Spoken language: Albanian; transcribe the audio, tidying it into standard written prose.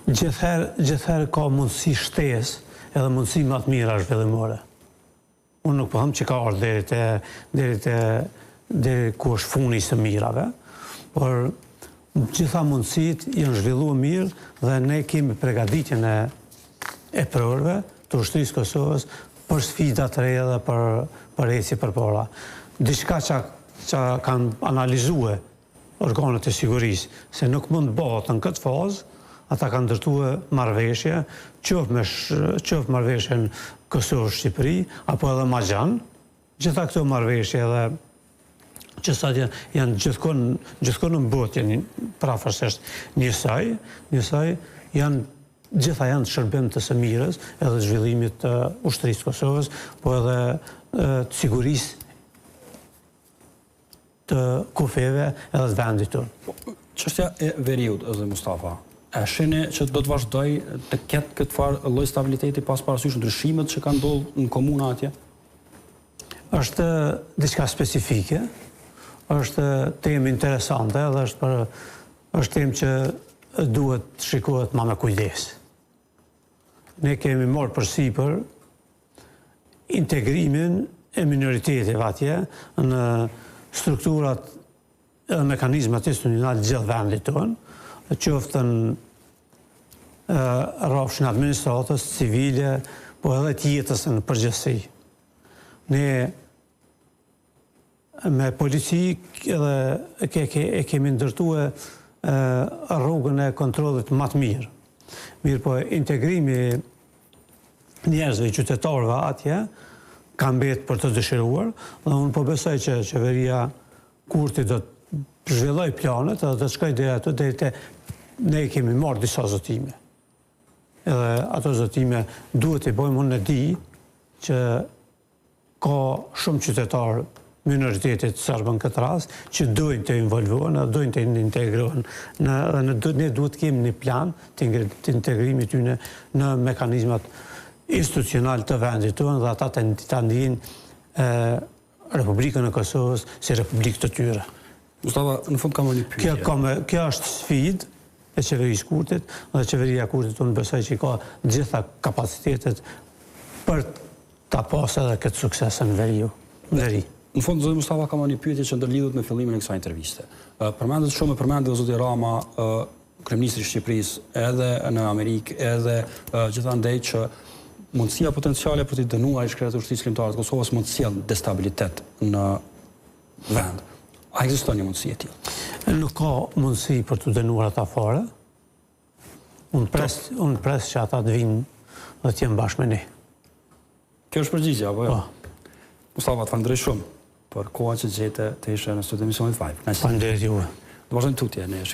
Gjithherë ka mundësi shtesë edhe mundësi më të mira zhvillimore. Unë nuk po them që ka ardhur deri ku është funi i së mirave, por gjitha mundësit janë zhvilluar mirë dhe ne kemi përgatitjen e prorëve të ushtrisë Kosovës për sfida të reja dhe për ecje përpara. Diçka që kanë analizuar organet e sigurisë se nuk mund të bëhet në këtë fazë, ata kanë ndërtuar marrëveshje, qoftë marrëveshjen Kosovë-Shqipëri, apo edhe Magjan, gjitha këto marrëveshje edhe që sot janë gjithkohë në botë, janë prafërsisht njësoj, gjitha janë shërbim të së mirës edhe zhvillimit të ushtrisë Kosovës, po edhe të sigurisë të kufeve edhe të vendit tonë. Çështja e veriut, Zë Mustafa, a shihni që do të vazhdoj të ketë këtë farë lloj stabiliteti pas parasysh ndryshimet që kanë ndodhur në komuna atje? Është diçka specifike, është temë interesante dhe është temë që duhet shikohet më me kujdes. Ne kemi marrë përsipër integrimin e minoriteteve atje në strukturat edhe mekanizmat institucionale të gjithë vendit tonë, qoftën rrafshin administratës, civile, po edhe të jetës në përgjithësi. Ne me polici e kemi ndërtuar rrugën e kontrollit më të mirë. Mirë po integrimi njerëzve, qytetarëve atje, ka mbetë për të dëshiruar, dhe unë po besoj që qeveria Kurti do të zhvilloj planet dhe do të shkoj deri ato deri te ne kemi marrë disa zotime. Edhe ato zotime duhet i bëjmë, unë e di që ka shumë qytetarë minoritetit serbë në këtë rast, që dojnë të involvohen, dojnë të integrohen, ne duhet të kemi një plan të integrimit tyne në mekanizmat institucional të vendit tonë dhe ata të ndihin Republikën e Kosovës si Republikë të tyre. Mustafa, në fund kam një pyetje. Kjo është sfidë e qeverisë Kurtit dhe qeveria Kurtit unë besoj që ka gjitha kapacitetet për ta pasur edhe këtë sukses në veri. Në fund, Zoti Mustafa, kam një pyetje që ndërlidhet me fillimin e kësaj interviste. Përmendet Zoti Rama, kryeministri i Shqipërisë, edhe në Amerikë, edhe gjithandej që mundësia potenciale për të dënuar ish-kryetarët e ushtrisë kombëtare të Kosovës mund të sjellë destabilitet në vend. A ekziston një mundësi e tillë? Nuk ka mundësi për të dënuar ata fare. Unë pres që ata të vinë dhe të jenë bashkë me ne. Kjo është përgjigje apo jo? Mustafa, të falenderoj shumë për koha që gjete të ishe në studio emisionit 5. Faleminderit juve. Do vazhdojmë tutje ne.